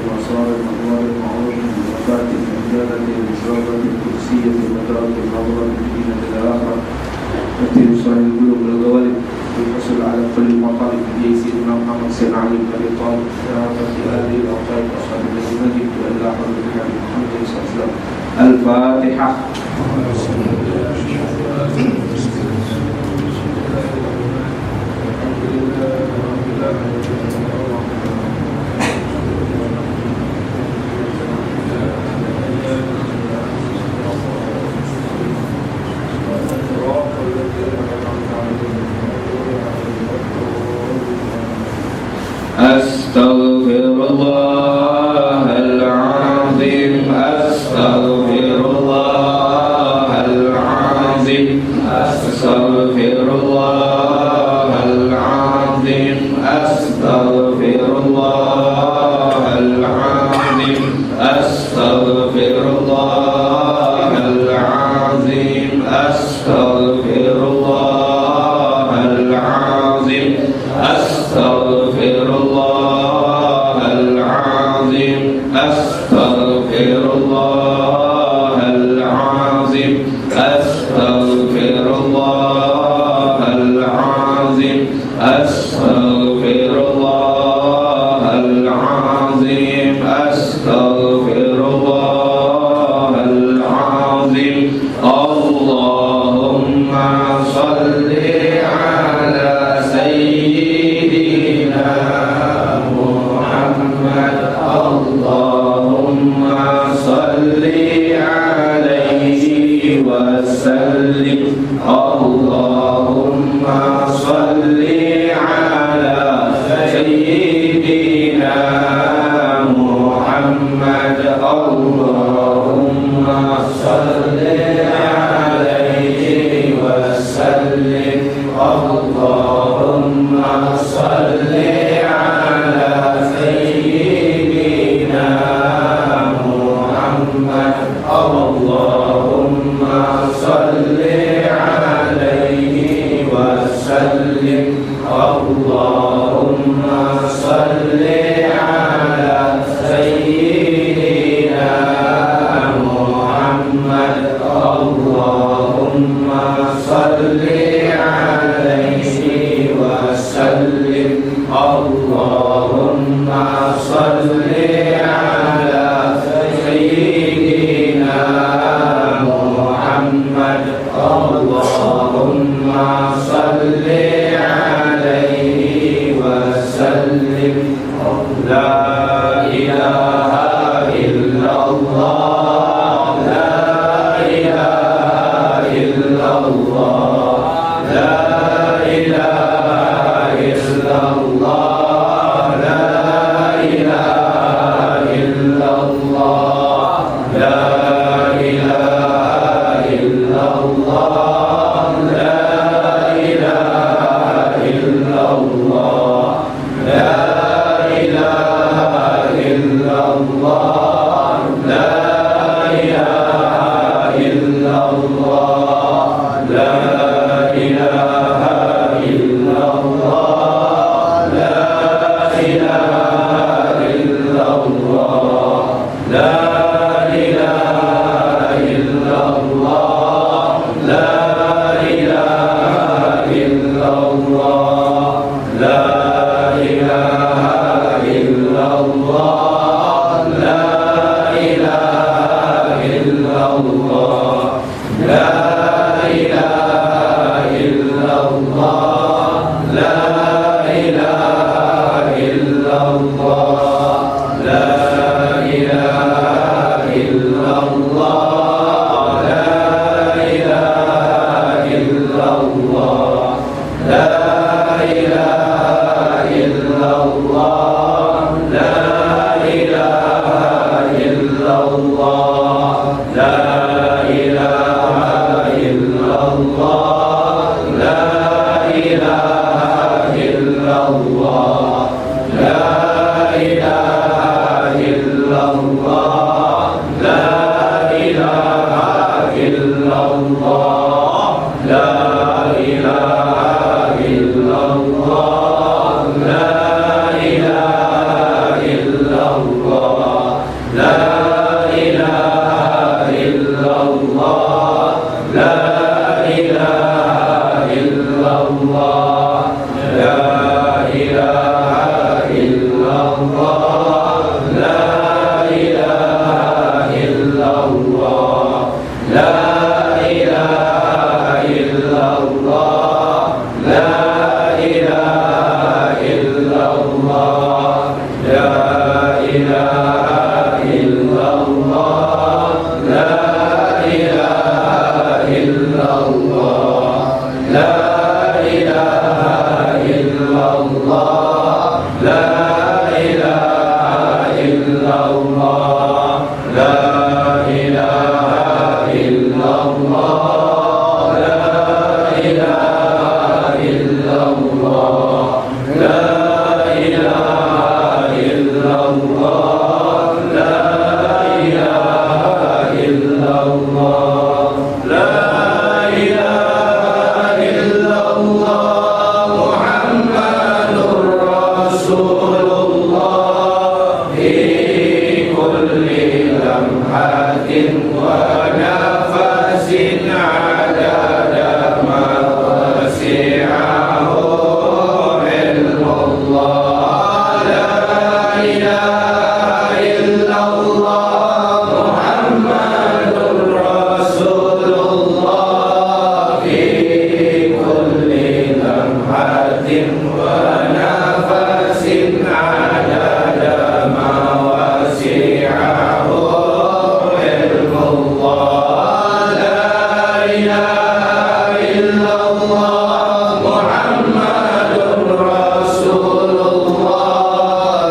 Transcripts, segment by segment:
وأسرار وأنوار وعروض ومفاتن وإجابة وإشراقة وكرسية ومدارة ونظرة مدينة الآخرة ترتيب صالح القلوب والغوالب والحصول على كل مطالب هدي سيدنا محمد سيدنا علي بن أبي طالب كافة هذه الأوقات وأصحاب الذي نجد وإلى حضرة النبي محمد صلى الله عليه وسلم. الفاتحة. أستغفر الله العظيم أستغفر الله العظيم أستغفر الله العظيم أستغفر الله العظيم أستغفر الله العظيم أستغفر الله العظيم أستغفر الله العظيم أستغفر الله العظيم أستغفر الله العظيم أستغفر الله العظيم أستغفر الله العظيم. اللهم صل على سيدنا محمد. اللهم صل عليه وسلم. اللهم صل على سيدنا محمد. اللهم صل عليه وسلم. اللهم صل على سيدنا محمد. اللهم صل عليه وسلم. اللهم صل على سيدنا محمد. اللهم صل عليه وسلم. اللهم صل على سيدنا محمد. اللهم صل عليه وسلم. لا إله إلا الله. لا إله إلا الله. لا إله إلا الله. لا إله إلا الله. لا إله إلا الله. لا إله إلا الله. لا إله إلا الله. لا إله إلا الله. لا إله إلا الله. لا إله إلا illallah, la ilaha illallah, la ilaha illallah, la ilaha illallah, la ilaha illallah, la ilaha illallah, la ilaha illallah, la ilaha illallah, la ilaha illallah, la ilaha illallah, la ilaha illallah, la ilaha illallah, la ilaha illallah, la ilaha illallah, la ilaha illallah, la ilaha illallah, Muhammadur Rasulullah, fi kulli lamhatin wa nafasin adada ma wasi'ahu ilmullah, la ilaha illallah, Muhammadur Rasulullah, fi kulli lamhatin wa nafasin adada ma wasi'ahu ilmullah, la ilaha illallah, Muhammadur Rasulullah,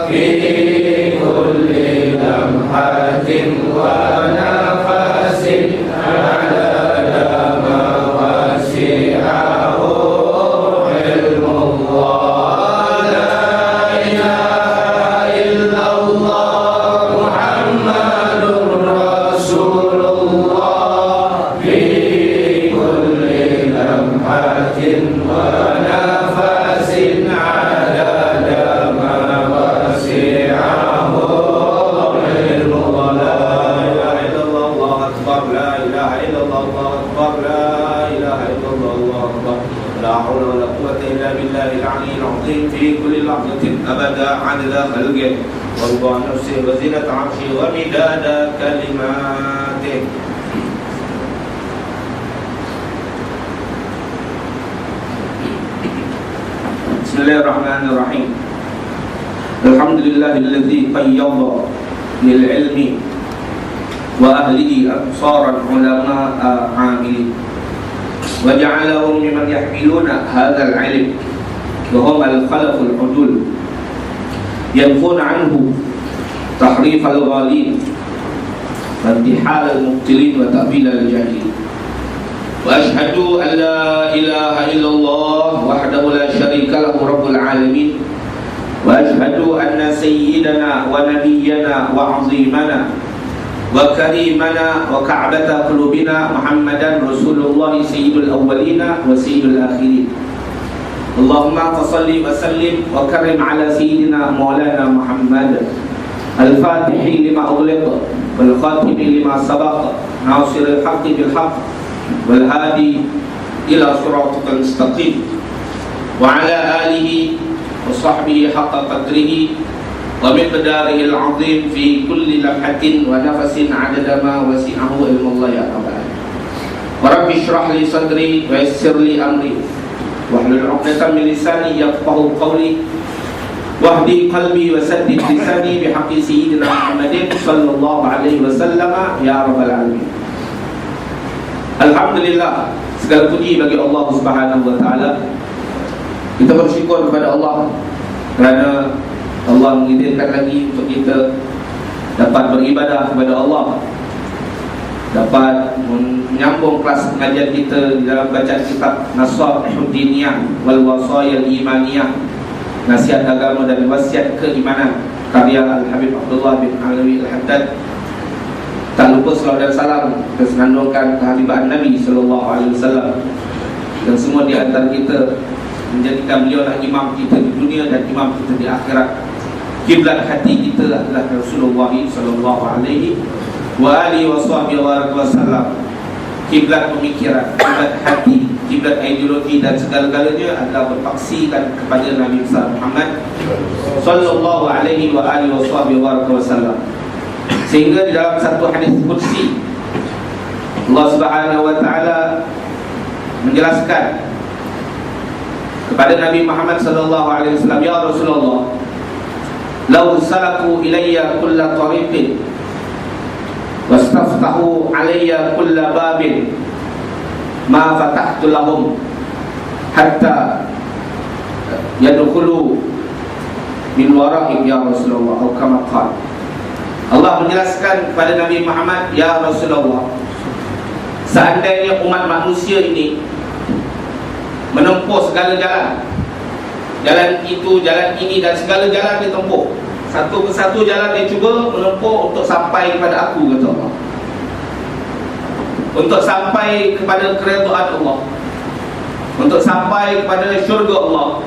fi kulli lamhatin wa nafasin adada ma wasi'ahu ilmullah, la ilaha illallah, Muhammadur Rasulullah, fi kulli lamhatin wa nafasin adada ma wasi'ahu ilmullah, la ilaha illallah, Allahu akbar, la ilaha illallah, Allahu akbar, la ilaha illallah, Allahu akbar, la haula wa la quwwata illa billahil aliyyil azim, fi kulli lahzatin abada adada khalqihi wa rida nafsihi wa zinata 'arshihi wa midada kalimatihi. Bismillahirrahmanirrahim. Alhamdulillahilladzi qayyada lil ilmi wa ahlihi absaran ulama'a 'amilin wa ja'alahum mimman yahmiluna hadzal 'ilm wa hum al-khalaful 'udul yanfuna 'anhu tahrif al-ghalin wa intihal al-mubtilin wa ta'bil al-jahilin. وأشهد أن لا إله إلا الله وحده لا شريك له رب العالمين وأشهد أن سيدنا ونبينا وعظيمنا وكريمنا وكعبة قلوبنا محمدا رسول الله سيد الأولين وسيد الآخرين. اللهم فصل وسلم وكرم على سيدنا مولانا محمد الفاتح لما أغلق والخاتم لما سبق ناصر الحق بالحق والهادي إلى صراطك المستقيم وعلى آله وصحبه حق قدره ومقداره العظيم في كل لمحة ونفس عدد ما وسعه علم الله يا رب العالمين. ورب اشرح لي صدري ويسر لي أمري واحلل عقدة من لساني يفقهوا قولي واهدي قلبي وسدد لساني بحق سيدنا محمد صلى الله عليه وسلم يا رب العالمين. Alhamdulillah, segala puji bagi Allah Subhanahu wa taala. Kita bersyukur kepada Allah kerana Allah mengizinkan lagi untuk kita dapat beribadah kepada Allah, dapat menyambung kelas pengajian kita di dalam bacaan kitab Nasihah Diniyah wal Wasaya Imaniyah, nasihat agama dan wasiat keimanan, karya Al-Habib Abdullah bin Alawi Al-Haddad. Tak lupa selawat dan salam kita senandungkan kehadiran Nabi SAW dan semua di antara kita, menjadikan beliau lah imam kita di dunia dan imam kita di akhirat. kiblat hati kita adalah Rasulullah sallallahu alaihi wasallam. Kiblat pemikiran, kiblat hati, kiblat ideologi dan segala-galanya adalah berpaksikan kepada Nabi Muhammad sallallahu alaihi wasallam. Sehingga di dalam satu hadis qudsi Allah Subhanahu wa taala menjelaskan kepada Nabi Muhammad sallallahu alaihi wasallam, ya Rasulullah, law salaku ilayya kulla tariqin wastaftahu alayya kulla babin ma fatahtu lahum hatta yadkhulu min wara'ik ya Rasulullah, atau kama qala. Allah menjelaskan kepada Nabi Muhammad, ya Rasulullah, seandainya umat manusia ini menempuh segala jalan, jalan itu, jalan ini dan segala jalan ditempuh, satu persatu jalan dia cuba menempuh untuk sampai kepada aku, kata Allah, untuk sampai kepada keredaan Allah, untuk sampai kepada syurga Allah,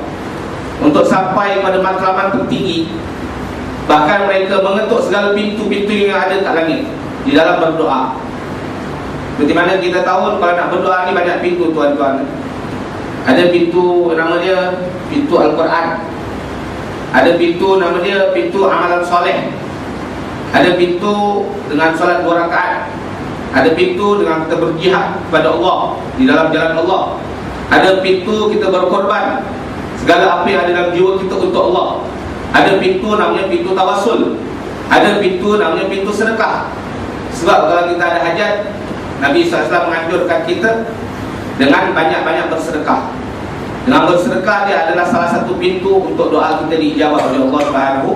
untuk sampai kepada matlamat tertinggi. Bahkan mereka mengetuk segala pintu-pintu yang ada kat langit di dalam berdoa. Seperti mana kita tahu kalau nak berdoa ni banyak pintu, tuan-tuan. Ada pintu nama dia pintu Al-Quran, ada pintu nama dia pintu amalan soleh, ada pintu dengan solat 2 rakaat, ada pintu dengan kita berjihad kepada Allah di dalam jalan Allah, ada pintu kita berkorban segala apa yang ada dalam jiwa kita untuk Allah, ada pintu namanya pintu tawasul, ada pintu namanya pintu sedekah. Sebab kalau kita ada hajat, Nabi SAW menganjurkan kita dengan banyak-banyak bersedekah. Dengan bersedekah dia adalah salah satu pintu untuk doa kita dijawab oleh Allah Subhanahu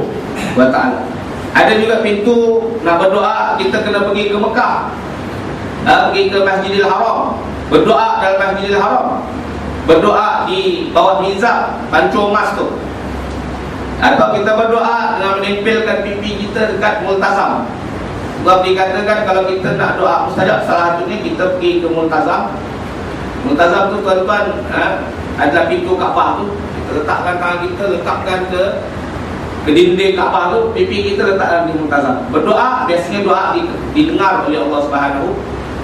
wa taala. Ada juga pintu nak berdoa, kita kena pergi ke Mekah, pergi ke Masjidil Haram, berdoa dalam Masjidil Haram, berdoa di bawah mizab pancung emas tu, atau kita berdoa dengan menempelkan pipi kita dekat multazam. Sebab dikatakan kalau kita nak doa mustajab, salah satunya kita pergi ke multazam. Multazam tu tuan-tuan adalah pintu Kaabah tu. Kita letakkan tangan kita, lekapkan ke dinding Kaabah tu, pipi kita letakkan di multazam. Berdoa, biasanya doa didengar oleh Allah Subhanahu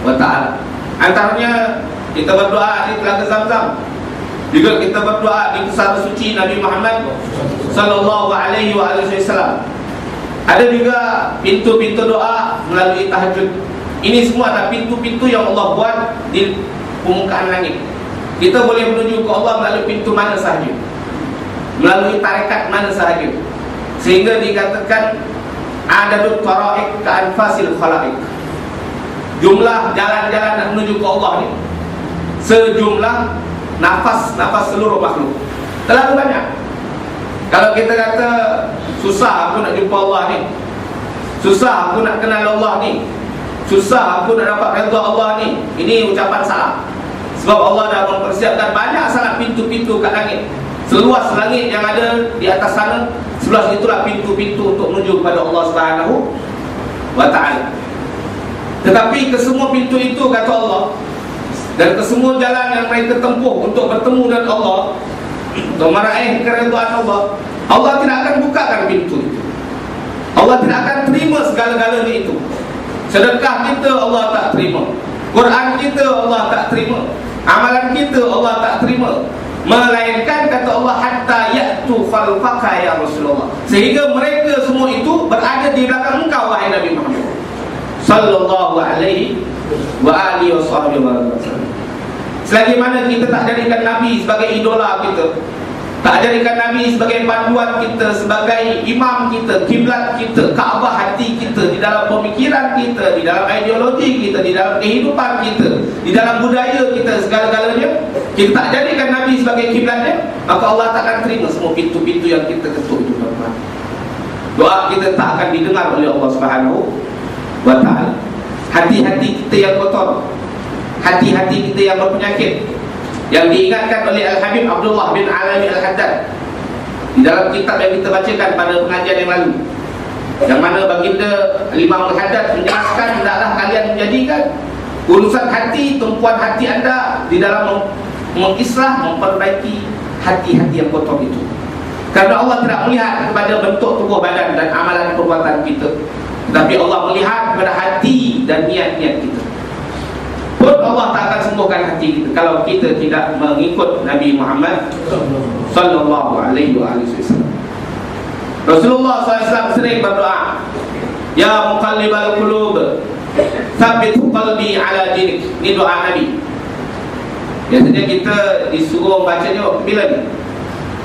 wa taala. Antaranya kita berdoa di Telaga Zamzam, juga kita berdoa di pusara suci Nabi Muhammad sallallahu alaihi wasallam. Ada juga pintu-pintu doa melalui tahajud. Ini semua adalah pintu-pintu yang Allah buat di permukaan langit. Kita boleh menuju ke Allah melalui pintu mana sahaja, melalui tarekat mana sahaja. Sehingga dikatakan adadut tara'iq ka'anfasil khalaiq. Jumlah jalan-jalan nak menuju ke Allah ni sejumlah nafas-nafas seluruh makhluk. Terlalu banyak. Kalau kita kata susah aku nak jumpa Allah ni, susah aku nak kenal Allah ni, susah aku nak dapat redha Allah ni, ini ucapan salah. Sebab Allah dah mempersiapkan banyak sangat pintu-pintu kat langit. Seluas langit yang ada di atas sana, seluas itulah pintu-pintu untuk menuju kepada Allah Subhanahu wa ta'ala. Tetapi kesemua pintu itu, kata Allah, dan kesemua jalan yang mereka tempuh untuk bertemu dengan Allah, untuk meraih keredaan Allah, Allah tidak akan bukakan pintu itu. Allah tidak akan terima segala-galanya itu. Sedekah kita Allah tak terima, Quran kita Allah tak terima, amalan kita Allah tak terima, melainkan kata Allah hatta ya'tu khalfaka ya Rasulullah, sehingga mereka semua itu berada di belakang engkau wahai Nabi Muhammad sallallahu alaihi wasallam. Selagi mana kita tak jadikan Nabi sebagai idola kita, tak jadikan Nabi sebagai panduan kita, sebagai imam kita, kiblat kita, Kaabah hati kita, di dalam pemikiran kita, di dalam ideologi kita, di dalam kehidupan kita, di dalam budaya kita, segala-galanya, kita tak jadikan Nabi sebagai kiblatnya, maka Allah tak akan terima semua pintu-pintu yang kita ketuk itu. Doa kita tak akan didengar oleh Allah Subhanahu wa ta'ala. Hati-hati kita yang kotor, hati-hati kita yang berpenyakit, yang diingatkan oleh Al-Habib Abdullah bin Alami Al-Haddad di dalam kitab yang kita bacakan pada pengajian yang lalu, yang mana baginda Imam Al-Haddad menjelaskan, hendaklah kalian menjadikan urusan hati, tumpuan hati anda di dalam mengislah, memperbaiki hati-hati yang kotor itu. Karena Allah tidak melihat kepada bentuk tubuh badan dan amalan perbuatan kita, tapi Allah melihat kepada hati dan niat-niat kita. Pun Allah tak akan sembuhkan hati kita kalau kita tidak mengikut Nabi Muhammad sallallahu alaihi wasallam. Rasulullah SAW sering berdoa, Ya muqallibal qulub, tsabbit qalbi ala dinik. Ini doa Nabi. Biasanya kita disuruh bacanya bila ni?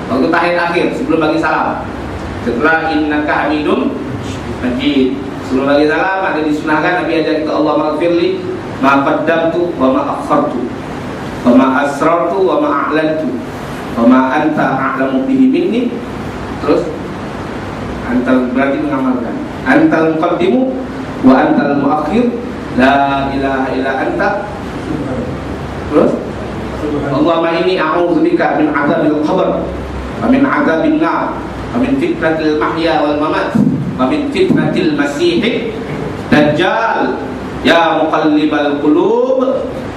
Waktu tahiyat akhir sebelum bagi salam. Setelah innaka hamidum majid. Sebelum bagi salam ada disunahkan Nabi ajar kita, Allah maghfirli ma qaddamtu wa ma akhartu wa ma asrartu wa ma a'lantu wa ma anta a'lamu bihi minni. Terus antal berarti mengamalkan. Antal muqaddimu wa antal muakhir, la ilaha illa anta. Terus Allahumma inni a'udzubika min 'adzabil qabr wa min 'adzabin nar wa min fitnatil mahya wal mamat wa min fitnatil masiihid dajjal. Ya muqallibal qulub,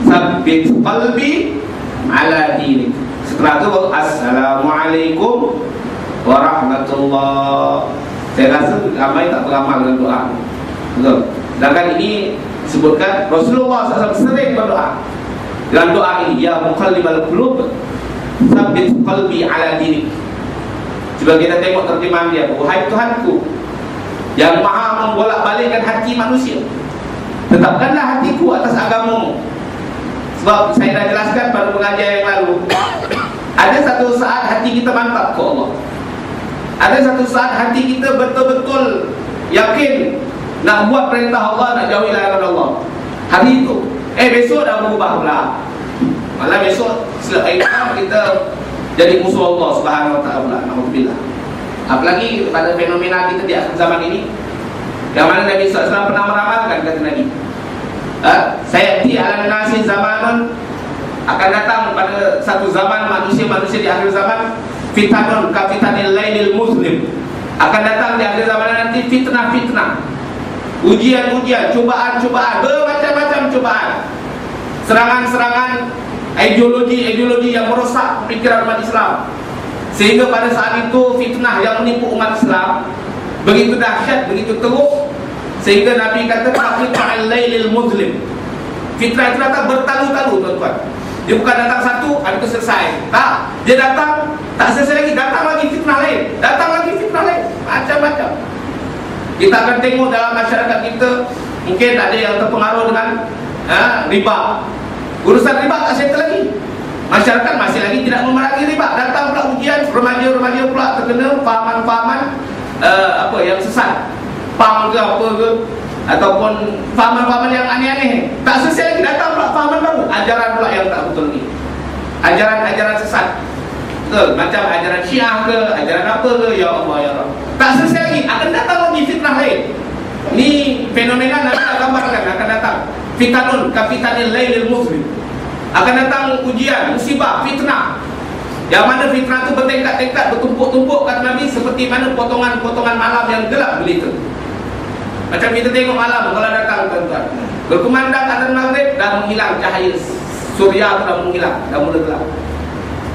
tsabbit qalbi ala dinik. Setelah itu assalamualaikum warahmatullah. Saya rasa ramai tak beramal dengan doa. Betul. Sedangkan ini disebutkan Rasulullah SAW sering berdoa dalam doa ini, Ya muqallibal qulub, tsabbit qalbi ala dinik. Coba kita tengok terjemahan dia, wahai Tuhanku yang maha membolak-balikkan hati manusia, tetapkanlah hatiku atas agamamu. Sebab saya dah jelaskan pada pengajian yang lalu, ada satu saat hati kita mantap ke Allah. Ada satu saat hati kita betul-betul yakin nak buat perintah Allah, nak jauhi larangan Allah. Hari itu, besok dah berubah pula. Malah besok selepas kita jadi musuh Allah Subhanahu wa taala. Alhamdulillah. Apalagi pada fenomena kita di akhir zaman ini, yang mana Nabi SAW pernah meramalkan, kata Nabi, sayati ala nasi zamanun, akan datang pada satu zaman manusia di akhir zaman, fitanun ka fitanil lailil muslim. Akan datang di akhir zaman nanti fitnah-fitnah, ujian-ujian, cobaan-cobaan, bermacam-macam cobaan, serangan-serangan ideologi yang merosak pikiran umat Islam. Sehingga pada saat itu fitnah yang menipu umat Islam begitu dahsyat, begitu teruk, sehingga Nabi kata fitnah al-lailil muslim. Fitnah itu datang bertalu-talu, tuan-tuan. Dia bukan datang satu, habis itu selesai. Tak, dia datang, tak selesai lagi, datang lagi fitnah lain, datang lagi fitnah lain, macam-macam. Kita akan tengok dalam masyarakat kita, mungkin ada yang terpengaruh dengan riba. Urusan riba tak settle lagi. Masyarakat masih lagi tidak memerangi riba. Datang pula ujian, remaja-remaja pula terkena fahaman-fahaman yang sesat, pam ke apa ke, ataupun fahaman-fahaman yang aneh-aneh. Tak selesai lagi, datang pula fahaman baru, ajaran pula yang tak betul ni, ajaran-ajaran sesat. Betul, macam ajaran Syiah ke, ajaran apa ke, ya Allah ya Rabb. Tak selesai lagi, akan datang lagi fitnah lain. Ni fenomena Nabi nak gambarkan, akan datang fitanun ka fitanil lailil muslim. Akan datang ujian, musibah, fitnah, yang mana fitnah itu bertingkat-tingkat, bertumpuk-tumpuk, kata Nabi, seperti mana potongan-potongan malam yang gelap gelita. Macam kita tengok malam kalau datang, tuan-tuan, berkumandang azan maghrib, dah menghilang cahaya surya itu, dah menghilang, dah mula gelap.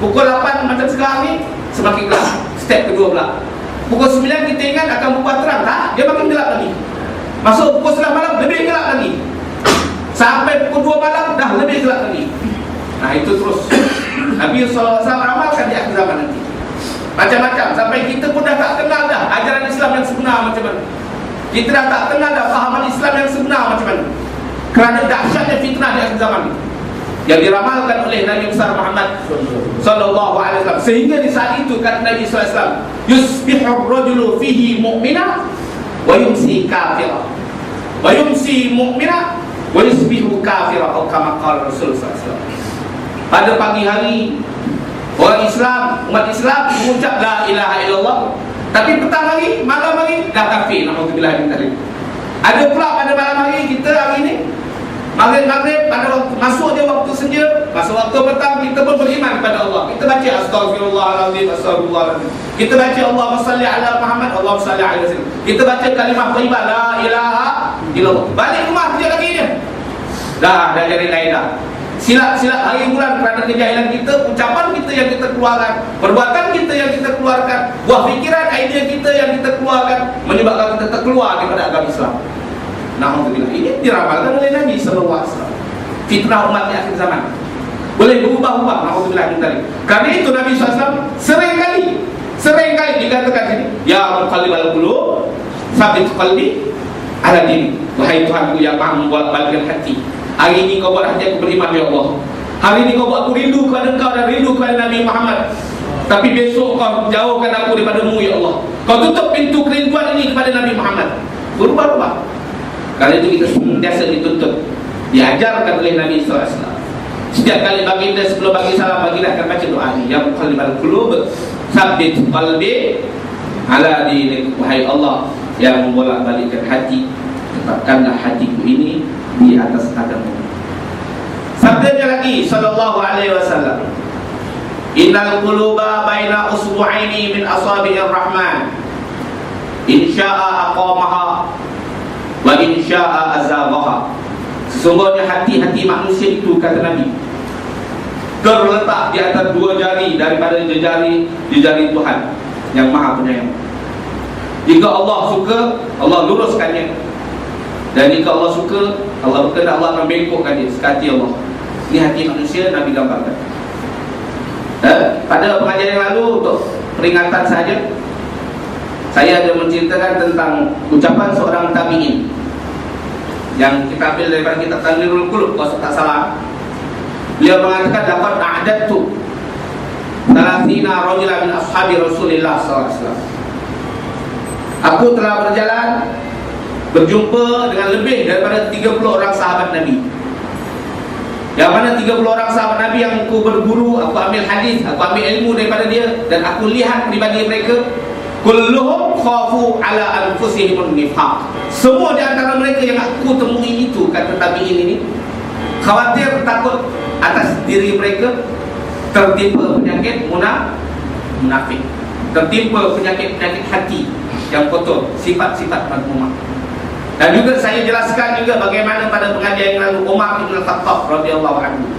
Pukul 8 macam sekarang ni, semakin gelap. Step kedua pula, pukul 9 kita ingat akan berubah terang, tak? Dia makin gelap lagi. Masuk pukul 9 malam, lebih gelap lagi. Sampai pukul 2 malam, dah lebih gelap lagi. Nah itu terus Nabi SAW ramalkan di akhir zaman nanti, macam-macam, sampai kita pun dah tak kenal dah ajaran Islam yang sebenar macam mana. Kita dah tak kenal dah fahaman Islam yang sebenar macam mana, kerana dahsyatnya fitnah di akhir zaman yang diramalkan oleh Nabi besar Muhammad sallallahu alaihi wasallam. Sehingga di saat itu kata Nabi sallallahu alaihi wasallam, yusbihur rajulu fihi mu'mina wa yumsi kafira, wa yumsi mu'mina wa yusbihu kafira, atau kama qala Rasul sallallahu alaihi wasallam. Pada pagi hari orang Islam, umat Islam mengucap la ilaha illallah, tapi petang lagi, malam lagi dah kafir. Alhamdulillah. Ada pula pada malam hari kita hari ini, maghrib pada waktu, masuk dia waktu senja, masuk waktu petang, kita pun beriman kepada Allah. Kita baca astagfirullahaladzim, astagfirullahaladzim. Kita baca Allahumma salli ala Muhammad, Allahumma salli ala Rasul. Kita baca kalimah thayyibah la ilaha illallah. Balik rumah kerja lagi dia, dah jadi lain dah. silap-silap hari bulan kerana kejahilan kita, ucapan kita yang kita keluarkan, perbuatan kita yang kita keluarkan, buah fikiran, idea kita yang kita keluarkan, menyebabkan kita terkeluar daripada agama Islam. Na'udzubillah. Ini diramalkan oleh Nabi SAW. Fitnah umat di akhir zaman boleh berubah-ubah. Na'udzubillah min dzalik. Karena itu Nabi SAW sering kali dikatakan ini, ya muqallibal qulub, tsabbit qalbi ala dini. Wahai Tuhanku yang maha membolak-balikkan hati, hari ini kau buat hati aku beriman ya Allah. Hari ini kau buat aku rindu kepada Engkau dan rindu kepada Nabi Muhammad. Tapi besok kau jauhkan aku daripada-Mu ya Allah. Kau tutup pintu kerinduan ini kepada Nabi Muhammad. Berubah-ubah. Karena itu kita sentiasa dituntut, diajarkan oleh Nabi SAW. Setiap kali baginda sebelum bagi salam, baginda akan baca doa ini, ya muqallibal qulub, tsabbit qalbi ala dinik. Wahai Allah yang membolak-balikkan hati, tetapkanlah hatiku ini di atas agama. Sabdanya lagi sallallahu alaihi wasallam, innal quluba baina usbu'aini min asabi'ir rahman, in syaa aqamaha wa in syaa azaghaha. Sesungguhnya hati-hati manusia itu, kata Nabi, terletak di atas dua jari daripada jari Tuhan yang maha penyayang. Jika Allah suka, Allah luruskannya, dan jika Allah suka, Allah berkehendak, Allah akan bengkokkan dia sekati Allah. Ini hati manusia Nabi gambarkan. Pada pengajian yang lalu, untuk peringatan saja, saya ada menceritakan tentang ucapan seorang tabi'in yang kita ambil daripada kitab Tanwirul Qulub, kalau tak salah. Beliau mengatakan, laqad a'dadtu 30 rajulan min ashabi Rasulillah SAW. Aku telah berjalan berjumpa dengan lebih daripada 30 orang sahabat Nabi. Yang mana 30 orang sahabat Nabi yang aku berguru, aku ambil hadis, aku ambil ilmu daripada dia, dan aku lihat pribadi mereka, kulluhum khafu ala anfusihim nifaq. Semua di antara mereka yang aku temui itu, kata tabi'in ini, khawatir, takut atas diri mereka tertimpa penyakit munafik, tertimpa penyakit hati yang kotor, sifat-sifat madmumah. Dan juga saya jelaskan juga bagaimana pada pengajian yang lalu Umar bin Khattab radhiyallahu anhu,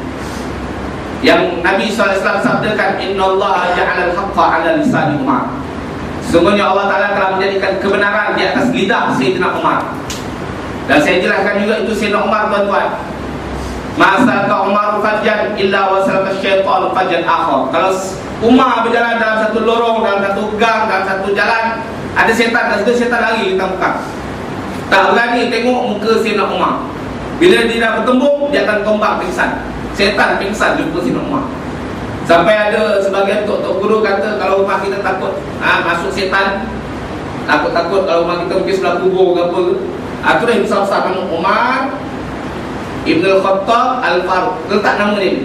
yang Nabi SAW sabdakan, innallaha ja'ala al-haqqa 'ala lisani Umar. Sesungguhnya Allah Ta'ala telah menjadikan kebenaran di atas lidah Sayyidina Umar. Dan saya jelaskan juga itu Sayyidina Umar, tuan-tuan, masalaka Umar fajjan illa wasalaka syaitan fajjan akhar. Kalau Umar berjalan dalam satu lorong, dalam satu gang, dalam satu jalan, ada setan, dan satu setan lagi kita buka. Tak berani tengok muka Sayyidina Umar. Bila dia dah bertembung, dia akan tombak pingsan. Setan pingsan jumpa Sayyidina Umar. Sampai ada sebagian tok guru kata, kalau rumah kita takut masuk setan, takut kalau rumah kita mungkin sebelah kubur ke apa, itu dah besar-besar nama Umar Ibn Al-Khattab Al-Faruq. Letak nama dia,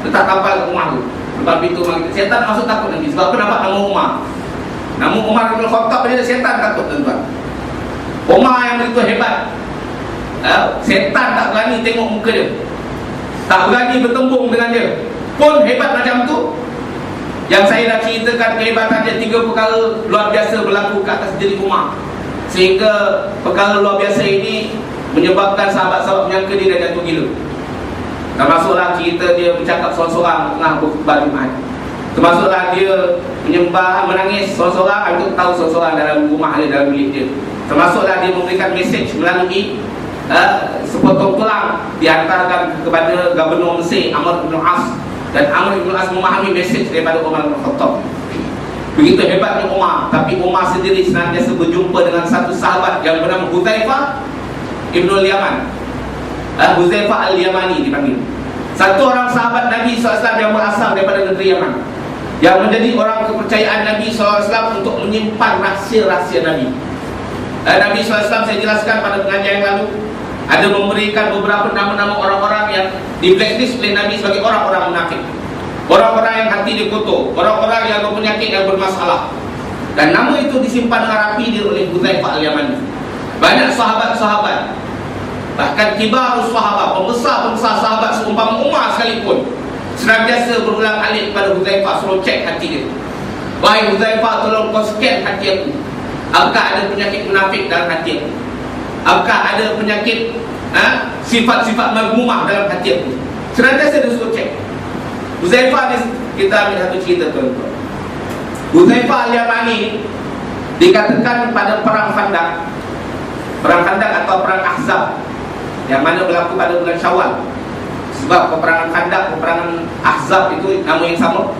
letak kapal kat rumah tu, depan pintu rumah kita. Setan masuk takut nanti. Sebab apa? Nampak nama Umar. Nama Umar Ibn Al-Khattab dia, setan takut, tuan-tuan. Umar yang begitu hebat, setan tak berani tengok muka dia, tak berani bertembung dengan dia. Pun hebat macam tu. Yang saya dah ceritakan kehebatan dia, 3 perkara luar biasa berlaku ke atas diri Umar, sehingga perkara luar biasa ini menyebabkan sahabat-sahabat menyangka dia dah jatuh gila. Termasuklah cerita dia bercakap seorang-seorang tengah berkhutbah Jumaat. Termasuklah dia menyembah, menangis seorang-seorang, itu tahu seorang-seorang dalam rumah dia, dalam bilik dia. Termasuklah dia memberikan mesej melalui sepotong tulang, dihantarkan kepada Gubernur Mesir Amr bin As, dan Amr bin As memahami mesej daripada Umar bin Khattab. Begitu hebatnya Umar. Tapi Umar sendiri senantiasa berjumpa dengan satu sahabat yang bernama Hudzaifah Ibnul Yaman. Hudzaifah Al-Yamani dipanggil. Satu orang sahabat Nabi SAW yang berasal daripada negeri Yaman, yang menjadi orang kepercayaan Nabi SAW untuk menyimpan rahsia-rahsia Nabi. Nabi SAW, saya jelaskan pada pengajian yang lalu, ada memberikan beberapa nama-nama orang-orang yang di blacklist oleh Nabi sebagai orang-orang munafik, orang-orang yang hati dia kotor, orang-orang yang berpenyakit, yang bermasalah. Dan nama itu disimpan dengan rapi oleh Hudzaifah Al-Yamani. Banyak sahabat-sahabat, bahkan kibarus sahabat, pembesar-pembesar sahabat seumpama Umar sekalipun, senantiasa berulang alik kepada Hudzaifah, suruh cek hati dia. Wahai Hudzaifah, tolong kau scan hati aku. Apakah ada penyakit munafik dalam hati aku? Apakah ada penyakit sifat-sifat mazmumah dalam hati aku? Senantiasa dia suruh cek. Huzaifah ni, kita ambil satu cerita tuan-tuan. Huzaifah al-Yamani dikatakan pada perang Khandaq. Perang Khandaq atau perang Ahzab yang mana berlaku pada bulan Syawal. Sebab peperangan Khandaq, peperangan Ahzab itu nama yang sama,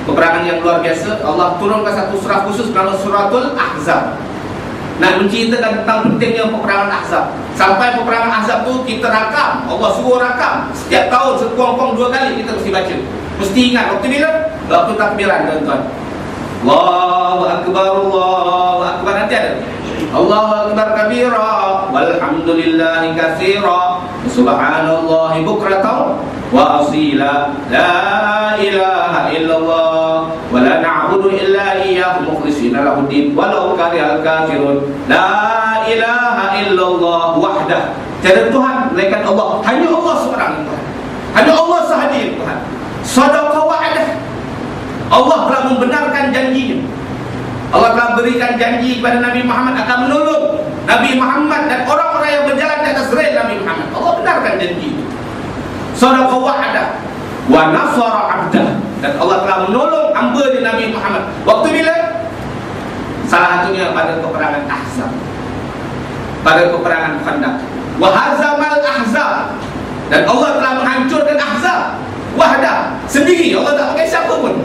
peperangan yang luar biasa. Allah turunkan satu surah khusus nama Suratul Ahzab, nak menceritakan tentang pentingnya peperangan Ahzab. Sampai peperangan Ahzab tu kita rakam, Allah suruh rakam. Setiap tahun sekurang-kurang 2 kali kita mesti baca. Mesti ingat waktu bila? Waktu takbiran tuan-tuan. Allahu Akbar, Allahu Akbar. Nanti ada Allahu Akbar kabira walhamdulillahi katsira subhanallahi bukratan wa asila la ilaha illallah wa la na'budu illa iyyahu mukhlishina lahuddin walau karihal kafirun la ilaha illallah wahdah. Tiada Tuhan melainkan Allah. Hanya Allah seorang Tuhan. Hanya Allah sahaja yang Tuhan. Sadaqa wa'adah. Allah telah membenarkan janjinya. Allah telah berikan janji kepada Nabi Muhammad akan menolong Nabi Muhammad dan orang-orang yang berjalan di atas rel Nabi Muhammad. Allah benarkan janji itu. Sadaqa wa'adah wa nasara 'abdah. Dan Allah telah menolong hamba di Nabi Muhammad. Waktu bila? Salah satunya pada peperangan Ahzab, pada peperangan Khandaq. Wa hazamal ahzab. Dan Allah telah menghancurkan Ahzab wahdah, sendiri. Allah tak pakai siapa pun.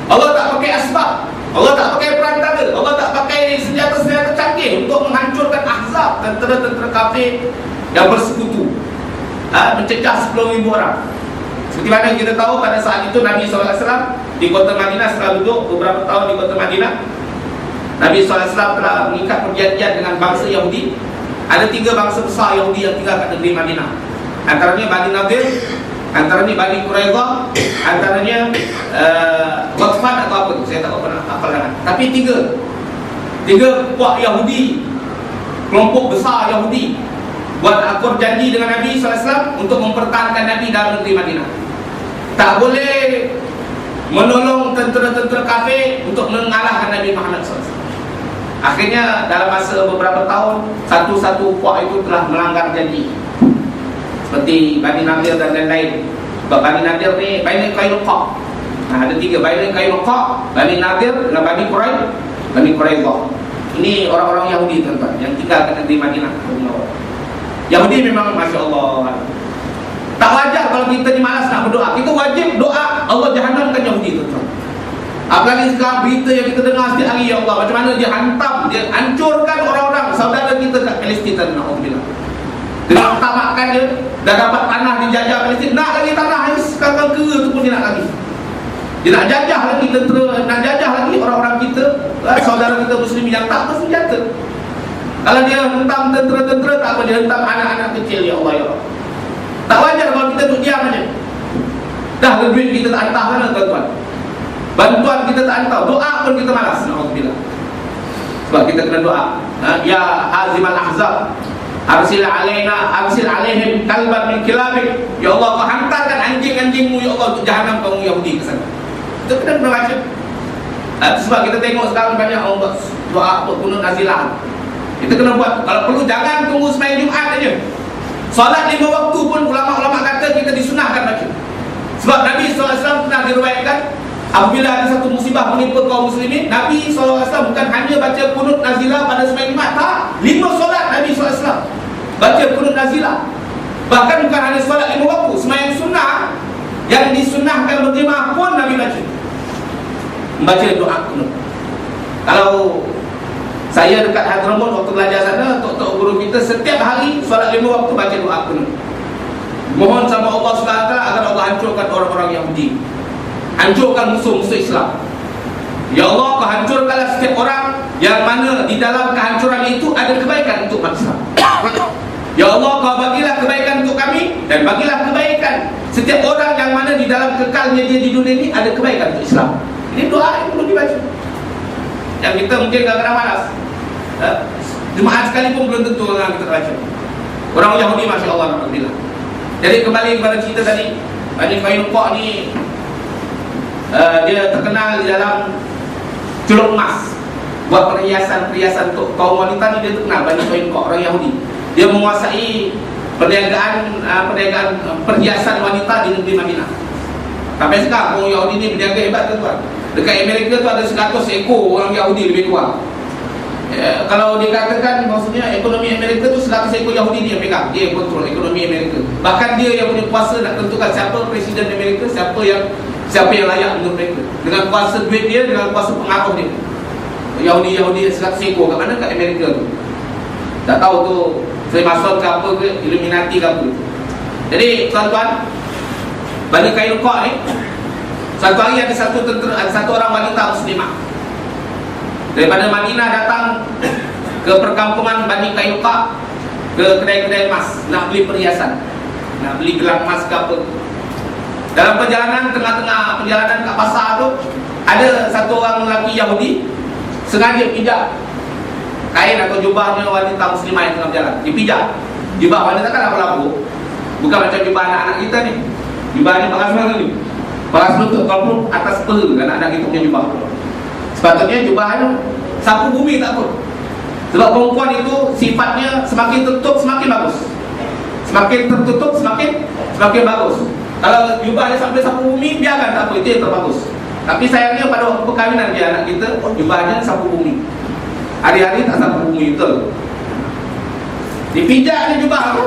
Allah tak pakai asbab, Allah tak pakai perantara, Allah tak pakai senjata-senjata canggih untuk menghancurkan Ahzab, tentera-tentera kafir yang bersekutu, mencecah 10,000 orang. Seperti mana kita tahu pada saat itu Nabi SAW di kota Madinah, setelah duduk beberapa tahun di kota Madinah, Nabi SAW telah mengikat perjanjian dengan bangsa Yahudi. Ada 3 bangsa besar Yahudi yang tinggal kat negeri Madinah. Antaranya Bani Nadir, antaranya Bani Quraidah, antaranya Ghatfan atau apa tu, saya tak pernah hafal sangat. Tapi 3 puak Yahudi, kelompok besar Yahudi buat akur janji dengan Nabi SAW untuk mempertahankan Nabi dalam negeri Madinah. Tak boleh menolong tentera-tentera kafir untuk mengalahkan Nabi Muhammad SAW. Akhirnya dalam masa beberapa tahun, satu-satu puak itu telah melanggar janji, seperti Bani Nadir dan lain-lain. Sebab Bani Nadir ni Bani Qainuqa. Ada 3, Bani Qainuqa, Bani Nadir dan Bani Quraidah. Ini orang-orang Yahudi tuan-tuan yang tinggal kat negeri Madinah. Yahudi memang Masya Allah. Tak wajar kalau kita ni malas nak berdoa. Kita wajib doa Allah jahanamkan Yahudi tuan-tuan. Apalagi sekarang berita yang kita dengar setiap hari, ya Allah, macam mana dia hantam, dia hancurkan orang-orang saudara kita kat Palestin. Alhamdulillah. Dia tak makan dia, dah dapat tanah dijajah Palestin, nak lagi tanah sekarang kera tu pun dia nak lagi. Dia nak jajah lagi tentera, nak jajah lagi orang-orang kita, saudara kita Muslim yang tak bersenjata. Kalau dia hentam tentera-tentera, tak apa, dia hentam anak-anak kecil, ya Allah, ya Allah. Tak wajar kalau kita duduk diam aja. Dah duit kita tak hantar mana tuan-tuan, bantuan kita tak hantar, doa pun kita malas. Alhamdulillah. Sebab kita kena doa, ya hazimal ahzab, arsil alaihim kalban min kilabik. Ya Allah, kau hantarkan anjing-anjingmu, ya Allah, untuk jahanam kaum Yahudi ke sana. Kita kena baca. Sebab kita tengok sekarang banyak orang buat doa untuk kunut nazilah. Kita kena buat. Kalau perlu jangan tunggu sembahyang Jumaat aja. Solat 5 waktu pun ulama-ulama kata kita disunahkan baca. Sebab Nabi SAW pernah diriwayatkan, apabila ada satu musibah menimpa kaum muslimin, Nabi SAW bukan hanya baca kunut nazilah pada sembahyang Jumaat, tak. 5 solat Nabi SAW baca kunut nazilah. Bahkan bukan hanya solat 5 waktu, sembahyang sunnah yang disunnahkan berjemaah pun Nabi baca, membaca doa kunut. Kalau saya dekat Hadramaut waktu belajar sana, tok-tok guru kita setiap hari solat 5 waktu baca doa kunut. Mohon sama Allah SWT agar Allah hancurkan orang-orang Yahudi, hancurkan musuh-musuh Islam. Ya Allah, kau hancurkanlah setiap orang yang mana di dalam kehancuran itu ada kebaikan untuk bangsa. Ya Allah, kau bagilah kebaikan untuk kami, dan bagilah kebaikan setiap orang yang mana di dalam kekalnya dia di dunia ini ada kebaikan untuk Islam. Ini doa yang perlu dibaca. Yang kita mungkin kadang-kadang malas, Jumaat sekali pun belum tentu orang kita baca. Orang Yahudi Masya Allah, Alhamdulillah. Jadi kembali kepada cerita tadi, Bani Qainuqa ni dia terkenal di dalam celup emas, buat perhiasan-perhiasan untuk kaum wanita ni. Dia terkenal Bani Qainuqa, orang Yahudi. Dia menguasai perniagaan perhiasan wanita di negeri Madinah. Sampai sekarang orang Yahudi ni berniaga hebat tuan. Dekat Amerika tu ada 100 ekor orang Yahudi lebih kurang. Kalau dikatakan maksudnya ekonomi Amerika tu 100 ekor Yahudi dia pegang, dia kontrol ekonomi Amerika. Bahkan dia yang punya kuasa nak tentukan siapa presiden Amerika, siapa yang layak menurut mereka. Dengan kuasa duit dia, dengan kuasa pengaruh dia. Yahudi 100 ekor kat mana? Kat Amerika tu. Tak tahu tu Freemason ke apa ke, Illuminati ke apa. Jadi tuan-tuan, Bani Qainuqa ni, satu hari ada satu orang wanita muslimah daripada Madinah datang ke perkampungan Bani Qainuqa, ke kedai-kedai emas nak beli perhiasan, nak beli gelang emas ke apa. Dalam perjalanan, tengah-tengah perjalanan kat pasar tu, ada satu orang lelaki Yahudi sengaja pijak kain atau jubahnya wanita muslimah yang tengah berjalan. Dipijak. Jubah wanita kan apa-apa, bukan macam jubah anak-anak kita ni. Jubah ni paras mana ni? Paras lutut, kalau atas peha anak-anak kita punya jubah. Sepatutnya jubah ni sapu bumi tak apa. Sebab perempuan itu sifatnya semakin tertutup semakin bagus. Semakin tertutup semakin bagus. Kalau jubah dia sampai sapu bumi, biarkan tak apa, itu yang terbagus. Tapi sayangnya pada waktu perkahwinan dia anak kita, jubahnya sapu bumi. Hari-hari tak sapu bumi, betul. Dipijak dia jubah tu.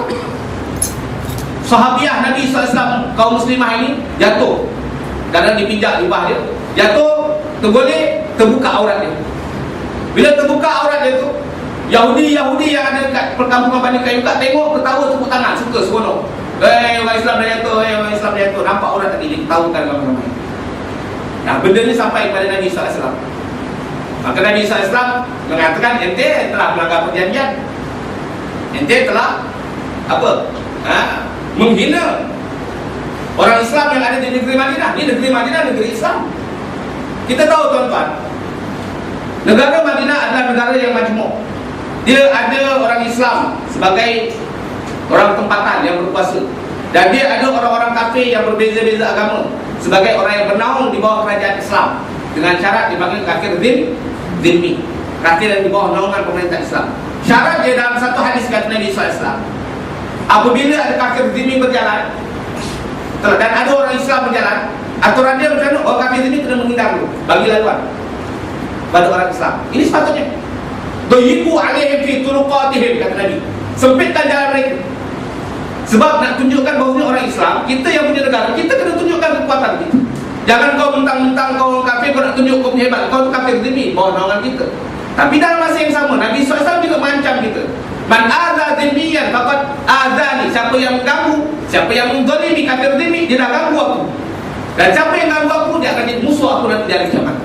Sahabiah Nabi SAW kaum muslimah ini jatuh kerana dipijak jubah dia. Jatuh, tergolek, terbuka aurat dia. Bila terbuka aurat dia tu, Yahudi yang ada kat perkampungan Bani Qainuqa tengok, ketawa, tepuk tangan, suka, seronok. Orang Islam dah jatuh, orang Islam dah jatuh. Nampak aurat tadi, dia ketawakan ramai-ramai. Nah, benda ni sampai kepada Nabi SAW. Maka Nabi SAW mengatakan, ente telah melanggar perjanjian. Ente telah apa? Menghina orang Islam yang ada di negeri Madinah. Ini negeri Madinah, negeri Islam. Kita tahu tuan-tuan, negara Madinah adalah negara yang majmuk. Dia ada orang Islam sebagai orang tempatan yang berkuasa, dan dia ada orang-orang kafir yang berbeza-beza agama sebagai orang yang bernaung di bawah kerajaan Islam, dengan syarat dipanggil kafir zimmi, kafir yang di bawah naungan pemerintah Islam. Syarat dia dalam satu hadis kata Nabi SAW, apabila ada kafir zimmi berjalan dan ada orang Islam berjalan, aturan dia macam mana? Orang kafir zimmi kena menghindar dulu, bagi laluan pada orang Islam. Ini sepatutnya. Dayiqu alaihim fi turuqatihim, kata Nabi. Sempitkan jalan mereka. Sebab nak tunjukkan bahawa orang Islam, kita yang punya negara, kita kena tunjukkan kekuatan kita. Jangan kau mentang-mentang kau orang kafir, kau nak tunjuk kau punya hebat. Kau tu kafir zimmi, bawah naungan kita. Tapi dalam masa yang sama, Nabi SAW juga mengancam kita. Man adza zimmiyan faqad adzani. Siapa yang mengganggu, siapa yang menzalimi kafir zimmi, dia dah ganggu aku. Dan siapa yang ganggu aku, dia akan jadi musuh aku nanti di hari kiamat.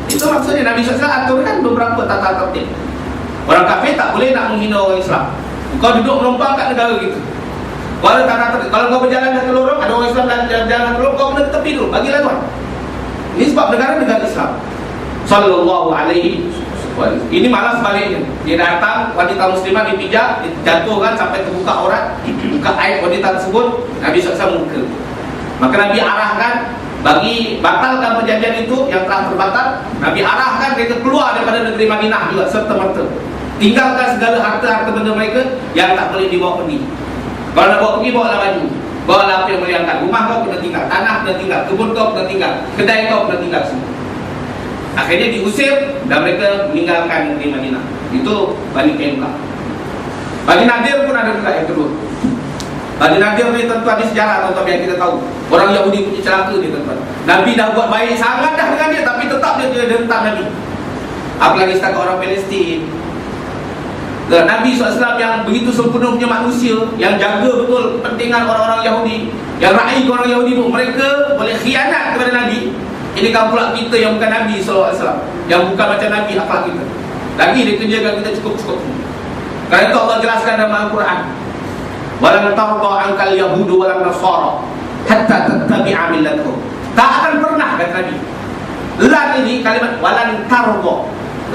Itu maksudnya Nabi SAW aturkan beberapa tata tertib. Orang kafir tak boleh nak menghina orang Islam. Kau duduk menumpang kat negara kita. Kau ada tata tertib. Kalau kau berjalan ke lorong, ada orang Islam jalan ke lorong, kau kena tepi dulu, bagilah tuan. Ini sebab negara Islam. Sallallahu alaihi wasallam. Ini malah sebaliknya. Dia datang, wanita muslimah dipijak, dijatuhkan sampai terbuka aurat, buka aib wanita tersebut, Nabi SAW muka. Maka Nabi arahkan, bagi batalkan perjanjian itu yang telah terbatal, Nabi arahkan mereka keluar daripada negeri Madinah juga serta-merta. Tinggalkan segala harta-harta benda mereka yang tak boleh dibawa pergi. Kalau nak bawa pergi, bawalah baju, bawalah apa yang boleh angkat. Rumah kau kena tinggal, tanah kena tinggal, kebun kau kena tinggal, kedai kau kena tinggal semua. Akhirnya diusir dan mereka meninggalkan negeri Madinah. Itu Bani Qainuqa. Bani Nadir pun ada juga yang kedua. Bani Nadir ni tuan-tuan, di sejarah tuan-tuan biar kita tahu. Orang Yahudi punya celaka ni tuan-tuan. Nabi dah buat baik sangat dah dengan dia, tapi tetap dia hentam Nabi. Apalagi setakat orang Palestin. Nabi SAW yang begitu sempurna punya manusia, yang jaga betul kepentingan orang-orang Yahudi, yang raih orang Yahudi pun, mereka boleh khianat kepada Nabi. Ini kan pula kita yang bukan Nabi SAW, yang bukan macam Nabi akhlak kita. Lagi dia kerjakan kita cukup-cukup. Kerana itu Allah jelaskan dalam Al-Quran, walan tarda ankal yahudu walan nasara hatta tattabi'a millatahum. Tak akan pernah, kata Nabi. Lan ini kalimat walan tarda.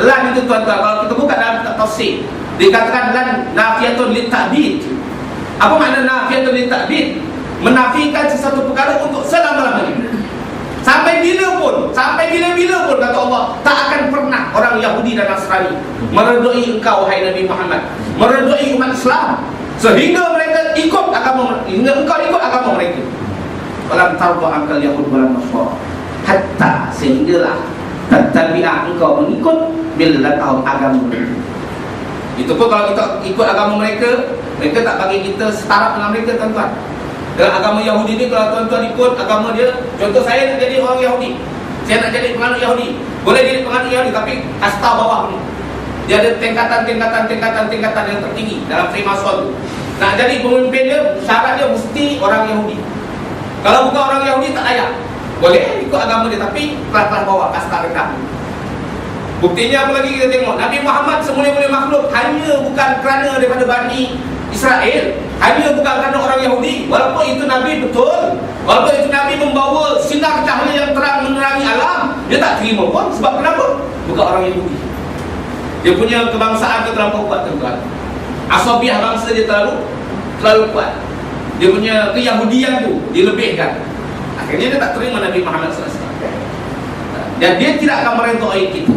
Lan itu tuan-tuan, kalau kita buka dalam tafsir, dikatakan lan nafiyatun litabid. Apa makna nafiyatun litabid? Menafikan sesuatu perkara untuk selama-lamanya. Sampai bila pun, sampai bila-bila pun, kata Allah, tak akan pernah orang Yahudi dan Nasrani meredoi engkau, wahai Nabi Muhammad, meredoi umat Islam, sehingga mereka ikut agama, hingga engkau ikut agama mereka. Walam tarda ankal yahud wal nasara, hatta sehinggalah tattabi'a engkau mengikut millatahum agama mereka. Itu pun kalau kita ikut agama mereka, mereka tak bagi kita setara dengan mereka, tuan-tuan. Dalam agama Yahudi ni, kalau tuan-tuan ikut agama dia, contoh saya nak jadi orang Yahudi, saya nak jadi penganut Yahudi, boleh jadi penganut Yahudi, tapi kasta bawah ni dia ada tingkatan yang tertinggi dalam Freemason tu. Nak jadi pemimpin dia, syarat dia mesti orang Yahudi. Kalau bukan orang Yahudi tak layak. Boleh ikut agama dia, tapi kelas-kelas bawah, kasta rendah. Buktinya apa lagi kita tengok, Nabi Muhammad semulia-mulia makhluk hanya bukan kerana daripada Bani Israel, hanya bukan kerana orang Yahudi. Walaupun itu Nabi betul, walaupun itu Nabi membawa sinar cahaya yang terang menerangi alam, dia tak terima pun. Sebab kenapa? Bukan orang Yahudi. Dia punya kebangsaan tu terlalu kuat, tuan-tuan. Asabiah bangsa dia terlalu kuat. Dia punya keyahudian tu dilebihkan. Akhirnya dia tak terima Nabi Muhammad SAW. Dan dia tidak akan merentui kita,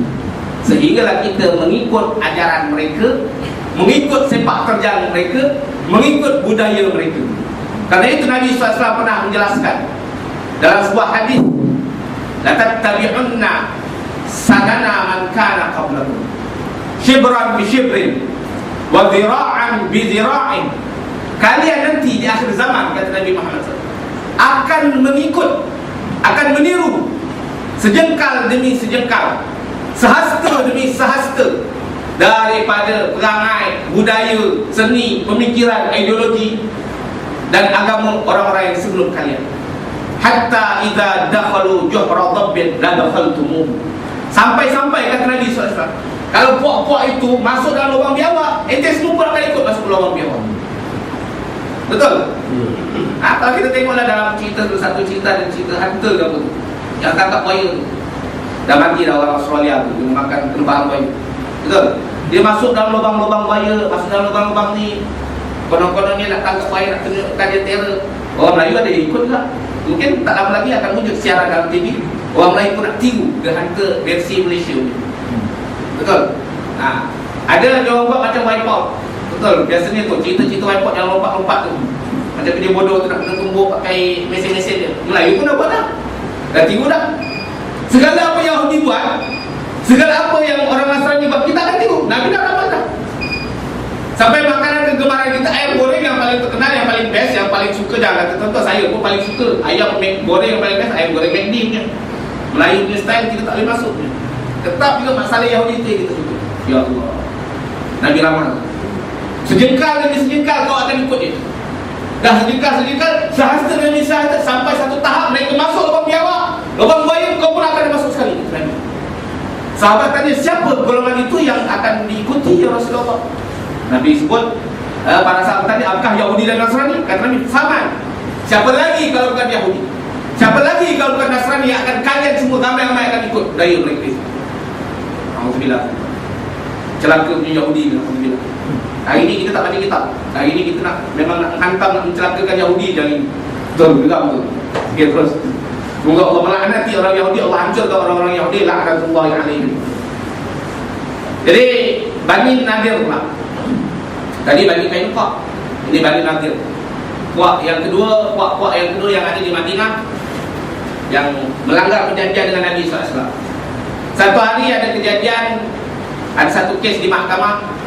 sehinggalah kita mengikut ajaran mereka, mengikut sepak terjang mereka, mengikut budaya mereka. Karena itu Nabi SAW pernah menjelaskan dalam sebuah hadis, la tattabi'unna sanana man kana qablakum, shibran bi shibrin wa dhira'an bi dhira'in. Kalian nanti di akhir zaman, kata Nabi Muhammad SAW, akan mengikut, akan meniru sejengkal demi sejengkal, sehasta demi sehasta daripada perangai, budaya, seni, pemikiran, ideologi dan agama orang-orang yang sebelum kalian. Hatta idza dakhalu juhra dhabbin la dakhaltumuh. Sampai-sampai kata Nabi SAW, kalau puak-puak itu masuk dalam lubang biawak, ente semua pun akan ikut masuk ke lubang biawak. Betul? Kalau kita tengoklah dalam cerita tu, satu cerita dan cerita hantu ke apa tu, yang tangkap buaya tu, dah mati dah orang Australia tu, dia makan terbang buaya. Betul? Dia masuk dalam lubang-lubang buaya, masuk dalam lubang-lubang ni, konon-konon dia nak tangkap buaya, nak tunjukkan dia terror. Orang Melayu ada ikut juga. Mungkin tak lama lagi akan muncul siaran dalam TV, orang Melayu pun nak tiru ke hantu versi Malaysia ni. Betul? Ada yang orang buat macam wipeout. Betul, biasanya tu cerita-cerita wipeout yang lompat-lompat tu, macam dia bodoh tu nak kena tumbuk pakai mesin-mesin dia. Melayu pun dah buat dah. Dah tiru dah. Segala apa yang Yahudi buat, segala apa yang orang Nasrani buat, kita akan tiru. Nabi dah dapat dah. Sampai makanan kegemaran kita, ayam goreng yang paling terkenal, yang paling best, yang paling suka, jangan kata contoh, saya pun paling suka ayam goreng yang paling best, ayam goreng McD punya. Melayu punya style kita tak boleh masuk punya. Tetap juga masalah Yahudi itu yang kita suka. Ya Allah, Nabi ramal, sejengkal demi sejengkal kau akan ikut dia. Dah sejengkal, sehasta demi sehasta, sampai satu tahap mereka masuk lubang biawak, lubang buaya, kau pun akan masuk sekali. Sahabat tanya, siapa golongan itu yang akan diikuti ya Rasulullah? Nabi sebut, para sahabat tanya, apakah Yahudi dan Nasrani? Kata Nabi, sama. Siapa lagi kalau bukan Yahudi? Siapa lagi kalau bukan Nasrani yang akan kalian semua ramai-ramai akan ikut daya mereka? Alhamdulillah. Celaka punya Yahudi. Alhamdulillah. Hari ini kita tak baca kitab. Hari ini kita memang nak hantam, nak mencelakakan Yahudi dan ini. Betul juga, betul. Okay, terus. Semoga Allah melaknati orang Yahudi, Allah hancurkan orang-orang Yahudi, laknatullahi alaihim. Jadi Bani Nadir pula. Tadi Bani Qainuqa, ini Bani Nadir. Puak yang kedua yang ada di Madinah, yang melanggar perjanjian dengan Nabi SAW. Satu hari ada kejadian, ada satu kes di mahkamah.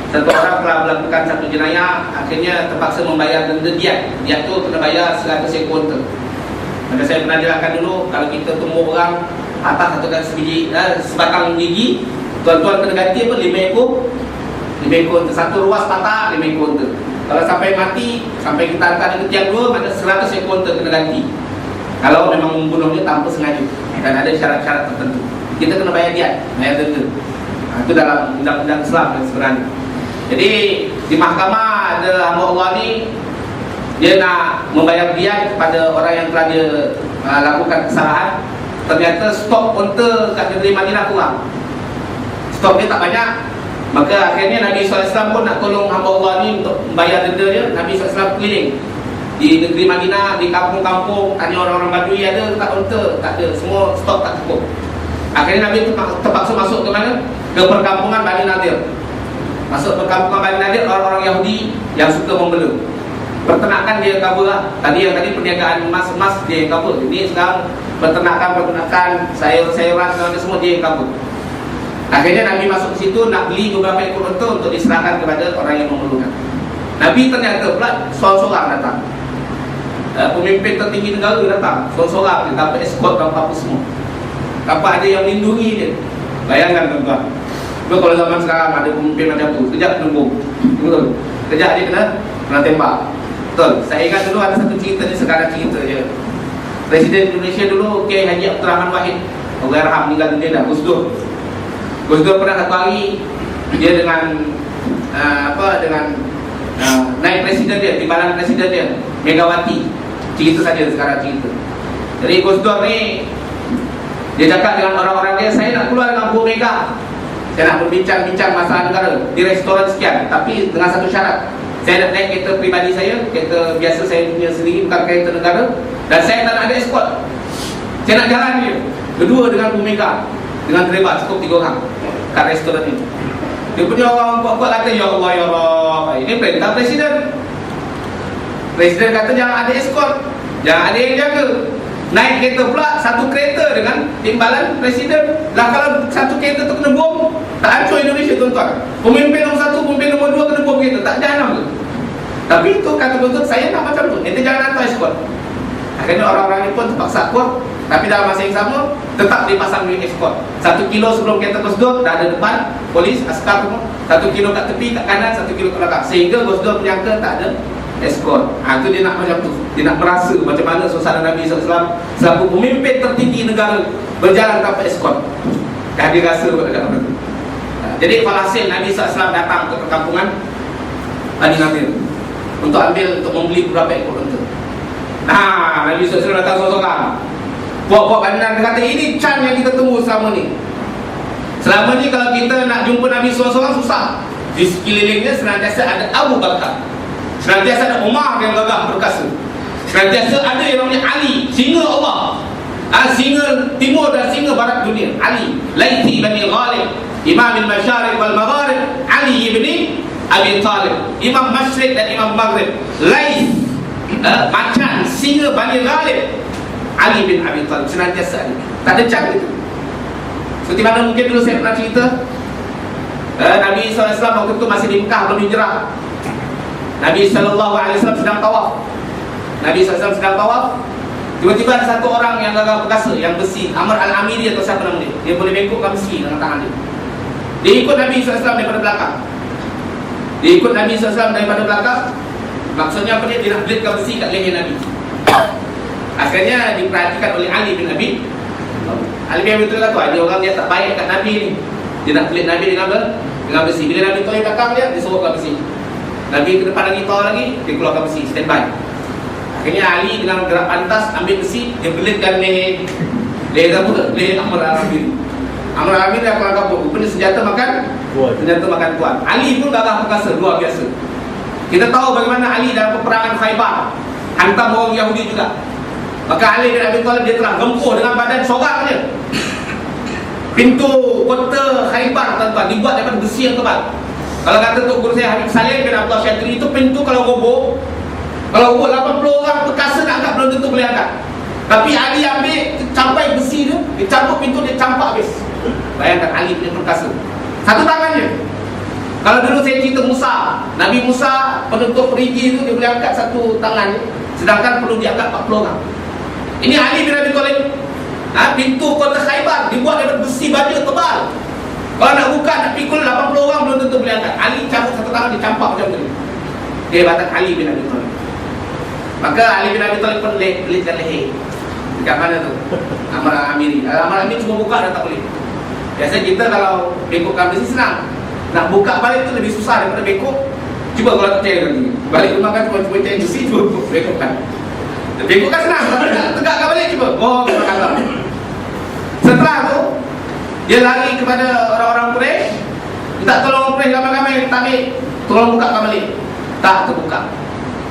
Satu orang telah melakukan satu jenayah, akhirnya terpaksa membayar denda diat. Diat tu kena bayar 100 ekor unta. Maka saya pernah jelaskan dulu, kalau kita tumbuh orang atas satu sebiji, sebatang gigi, tuan-tuan kena ganti apa? 5 ekor unta. Satu ruas patah, 5 ekor unta. Kalau sampai mati, sampai kita hantar ke tiang 2, maka 100 ekor unta kena ganti. Kalau memang membunuhnya tanpa sengaja dan ada syarat-syarat tertentu, kita kena bayar diat, bayar denda. Itu dalam undang-undang Islam yang sebenarnya. Jadi di mahkamah ada hamba Allah ni, dia nak membayar diat kepada orang yang telah dia lakukan kesalahan. Ternyata stok unta kat negeri Madinah kurang, stok dia tak banyak. Maka akhirnya Nabi SAW pun nak tolong hamba Allah ni untuk membayar denda dia. Nabi SAW keliling di negeri Madinah, di kampung-kampung, tanya orang-orang Badui ada tak unta, tak ada, semua stok tak cukup. Akhirnya Nabi terpaksa masuk ke mana? Ke perkampungan Bani Nadir. Masuk perkampungan Bani Nadir, orang-orang Yahudi yang suka membela. Peternakan dia cover lah. Tadi perniagaan emas dia yang cover. Ini sekarang peternakan sayur-sayuran semua dia yang cover. Akhirnya Nabi masuk ke situ nak beli beberapa ekor unta untuk diserahkan kepada orang yang memerlukan. Nabi ternyata pula seorang-seorang datang. Pemimpin tertinggi negara datang seorang-seorang, dia dapat escort dan apa semua. Tanpa ada yang melindungi dia. Bayangkan tuan-tuan. Kalau zaman sekarang ada pemimpin macam tu, kejap kena bom. Betul. Kejap dia kena tembak. Betul. Saya ingat dulu ada satu cerita ni, sekarang cerita je. Presiden Indonesia dulu Kiai Haji Abdul Rahman Wahid, Allahyarham, meninggal dunia dah. Gus Dur pernah satu hari dia dengan naik presiden dia, timbalan presiden dia Megawati. Cerita saja sekarang cerita. Jadi Gus Dur ni dia cakap dengan orang-orang dia, saya nak keluar dengan Bu Mega, saya nak berbincang-bincang masalah negara di restoran sekian, tapi dengan satu syarat. Saya nak naik kereta peribadi saya, kereta biasa saya punya sendiri, bukan kereta negara, dan saya tak nak ada escort. Saya nak jalan dia berdua dengan Bu Mega, dengan driver, cukup 3 orang kat restoran ini. Dia punya orang kuat-kuat kata, ya Allah, ya Allah, ini perintah presiden. Presiden kata jangan ada escort, jangan ada yang jaga. Naik kereta pula, satu kereta dengan timbalan presiden. Lah kalau satu kereta tu kena bom, tak hancur Indonesia tuan-tuan. Pemimpin nombor 1, pemimpin nombor 2 kena bom kereta, tak jahanam tu. Tapi itu kata betul, saya nak macam tu, nanti jangan hantar escort. Akhirnya orang-orang ni pun terpaksa kuat. Tapi dalam masa yang sama, tetap dipasang duit escort. 1 kilo sebelum kereta Gus Dur, dah ada depan polis, askar semua. 1 kilo kat tepi, kat kanan, 1 kilo kat belakang. Sehingga Gus Dur menyangka tak ada escort. Itu dia nak macam tu. Dia nak merasa macam mana suasana Nabi SAW selaku pemimpin tertinggi negara berjalan tanpa escort. Dah dia rasa dekat orang tu. Jadi falhasil Nabi SAW datang ke perkampungan Bani Nadir untuk membeli beberapa ekor unta. Nabi SAW datang seorang-seorang. Puak-puak Bani Nadir kata, ini can yang kita tunggu selama ni. Selama ni kalau kita nak jumpa Nabi SAW susah. Di sekelilingnya senantiasa ada Abu Bakar, senantiasa ada Umar yang gagah perkasa, senantiasa ada yang namanya Ali, singa Allah, singa timur dan singa barat dunia. Ali Laiti bin Ghalib, Imam al-Masyariq wal Magharib, Ali ibni Abi Talib, Imam Masyriq dan Imam Maghrib. Lais macan singa Bani Ghalib, Ali bin Abi Talib, senantiasa ada. Tak ada cak itu. Seperti mana mungkin dulu saya pernah cerita, Nabi SAW waktu itu masih di Mekah, belum hijrah. Nabi SAW sedang tawaf. Nabi SAW sedang tawaf. Tiba-tiba ada satu orang yang gagah perkasa, yang besi, Amr al-Amiri atau siapa nama dia. Dia boleh bengkokkan besi dengan tangan dia. Dia ikut Nabi SAW daripada belakang. Dia ikut Nabi SAW daripada belakang. Maksudnya apa dia? Dia nak belitkan besi kat leher Nabi. Akhirnya diperhatikan oleh Ali bin Abi. Ali bin Abi tu kata, ada orang dia tak baik kat Nabi ni. Dia nak belit Nabi dengan besi. Bila Nabi tahu belakang dia, dia suruhkan besi. Nabi ke depan lagi, tahu lagi, dia keluarkan besi, standby. Akhirnya Ali dengan gerak pantas ambil besi, dia belitkan leher apa? Leher Amr al-Amiri. Amr al-Amiri dah keluar kabur. Rupanya senjata makan kuat. Ali pun gagah perkasa, luar biasa. Kita tahu bagaimana Ali dalam peperangan Khaybar hantam orang Yahudi juga. Maka Ali bin Abi Thalib dia telah gempuh dengan badan seorang je. Pintu kota Khaybar tuan-tuan dibuat daripada besi yang tebal. Kalau kata Tok Guru saya Habib Salim bin Abdullah Syatri, itu pintu kalau roboh 80 orang perkasa nak angkat belum tentu boleh angkat. Tapi Ali ambil campai besi tu, dia campur pintu, dia campak habis. Bayangkan Ali punya perkasa. Satu tangan je. Kalau dulu saya cerita Musa, Nabi Musa penutup perigi tu dia boleh angkat satu tangan je, sedangkan perlu diangkat 40 orang. Ini Ali bin Abi Thalib. Pintu kota Khaybar dibuat daripada besi baja tebal. Kalau nak buka, nak pikul 80 orang belum tentu boleh angkat. Ali cabut satu tangan, dia campak macam tu. Kehebatan Ali bin Abi Thalib. Maka Ali bin Abi Thalib pun belitkan leher. Dekat mana tu? Amr al-Amiri. Amr al-Amiri cuma buka dah tak boleh. Biasa kita kalau bengkokkan besi senang. Nak buka balik tu lebih susah daripada bengkok. Cuba kalau tak percaya nanti. Balik rumah kan cuma cari besi, cuba bengkokkan. Bengkokkan senang, tegakkan balik cuba. Memang kalah. Setelah tu dia lari kepada orang-orang Quraisy, minta tolong Quraisy ramai-ramai tarik, tolong bukakan balik. Tak terbuka.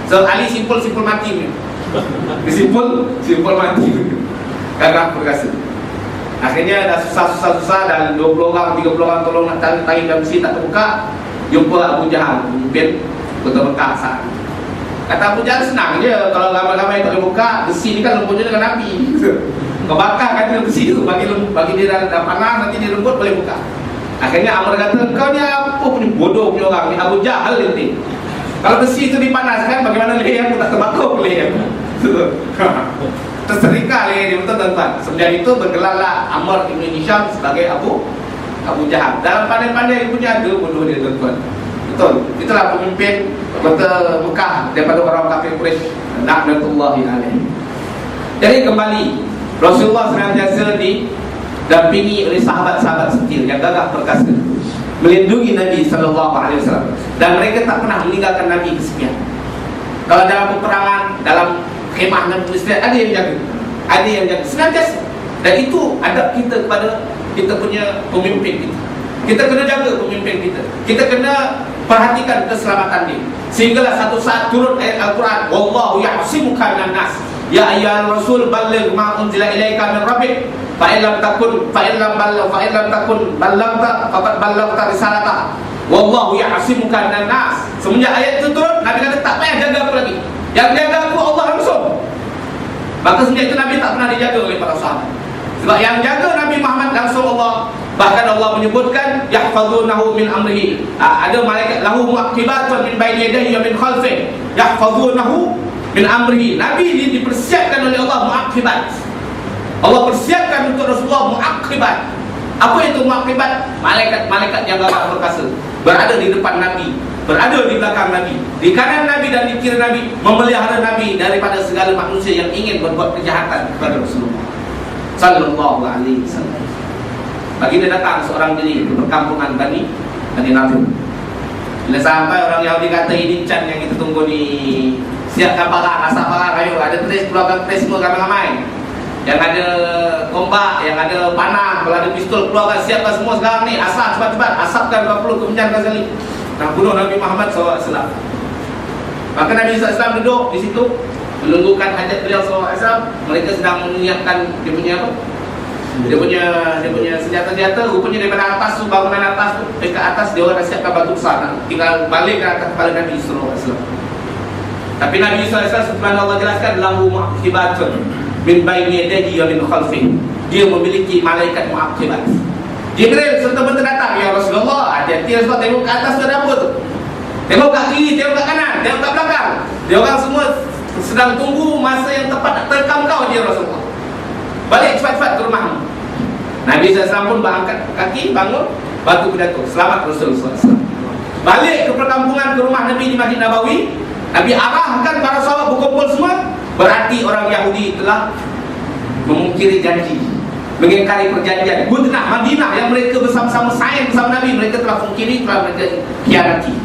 So Ali simpul mati ni. Simpul mati. Gagah perkasa. Akhirnya dah susah dan 20 orang, 30 orang tolong nak tarik dalam besi tak terbuka. jumpa Abu Jahal, pemimpin kota Mekah saat itu. Kata Abu Jahal, senang je kalau ramai-ramai tak boleh buka, besi ni kan lembutnya dengan api. Kau bakar kan besi tu, bagi dia dah panas, nanti dia lembut boleh buka. Akhirnya Amr kata, kau ni apa punya bodoh punya orang ni, Abu Jahal ni. Kalau besi tu dipanaskan, bagaimana leher aku tak terbakar leher. Terserika leher dia, betul tuan-tuan. Semenjak itu bergelarlah Amr ibn Hisham sebagai Abu Jahal. Dalam pandai-pandai punya ada bodoh dia tuan-tuan. Betul. Itulah pemimpin kota Mekah daripada orang kafir Quraisy, laknatullahi alaihi. Jadi kembali, Rasulullah senantiasa didampingi oleh sahabat-sahabat setia yang gagah perkasa, melindungi Nabi SAW, dan mereka tak pernah meninggalkan Nabi kesepian. Kalau dalam peperangan, dalam khemah Nabi Muhammad, ada yang jaga, senantiasa. Dan itu adab kita kepada kita punya pemimpin kita. Kita kena jaga pemimpin kita. Kita kena perhatikan keselamatan dia. Sehinggalah satu saat turun ayat Al-Quran, wallahu ya'simuka minan nas. Ya ayyuhar rasul balligh ma unzila ilaika min rabbik fa in lam takun ballaghta faqad ballaghta risalata. Wallahu ya'simuka minan nas. Semenjak ayat itu turun, Nabi kata tak payah jaga aku lagi. Yang jaga aku Allah langsung. Maka semenjak itu Nabi tak pernah dijaga oleh para sahabat. Sebab yang jaga Nabi Muhammad langsung Allah. Bahkan Allah menyebutkan yahfazunahu min amrihi. Ada malaikat lahu mu'aqibatun min baini yadayhi wa min khalfihi yahfazunahu min amrihi. Nabi dipersiapkan oleh Allah mu'aqibat. Allah persiapkan untuk Rasulullah mu'aqibat. Apa itu mu'aqibat? Malaikat-malaikat yang gagah perkasa berada di depan Nabi, berada di belakang Nabi, di kanan Nabi dan di kiri Nabi, memelihara Nabi daripada segala manusia yang ingin berbuat kejahatan kepada Rasulullah sallallahu alaihi wasallam. Baginda datang seorang diri ke perkampungan Bani Nadir. Bila sampai, orang Yahudi kata, ini can yang kita tunggu ni. Siapkan parang, asap parang, ayo. Ada keris, keluarkan keris semua ramai-ramai. Yang ada tombak, yang ada panah, kalau ada pistol, keluarkan, siapkan semua sekarang ni. Asap cepat-cepat, asapkan 20 kemenjangan sekali. Nak bunuh Nabi Muhammad SAW. Maka Nabi SAW duduk di situ menunggukan hajat beliau SAW. Mereka sedang menyiapkan dia punya apa? Dia punya senjata-senjata. Rupanya daripada atas tu, bangunan atas tu, dekat atas dia orang dah siapkan batu besar. Tinggal balik ke atas kepala Nabi SAW. Tapi Nabi SAW sebenarnya Allah jelaskan, lahu mu'aqibatun min baini yadayhi wa min khalfihi. Dia memiliki malaikat mu'aqibat. Jibril serta-merta datang, ya Rasulullah, hati-hati Rasulullah, tengok ke atas tu ada apa tu? Tengok kat kiri, tengok kat kanan, tengok kat belakang. Dia orang semua sedang tunggu masa yang tepat nak terkam kau je Rasulullah. Balik cepat-cepat ke rumahmu. Nabi SAW pun berangkat kaki, bangun, batu pidato, selamat Rasulullah SAW. Balik ke perkampungan, ke rumah Nabi di Masjid Nabawi. Nabi arahkan para sahabat berkumpul semua. Berarti orang Yahudi telah memungkiri janji, mengingkari perjanjian. Madinah, Madinah yang mereka bersama-sama sayang bersama Nabi, mereka telah mungkiri, telah mereka khianati.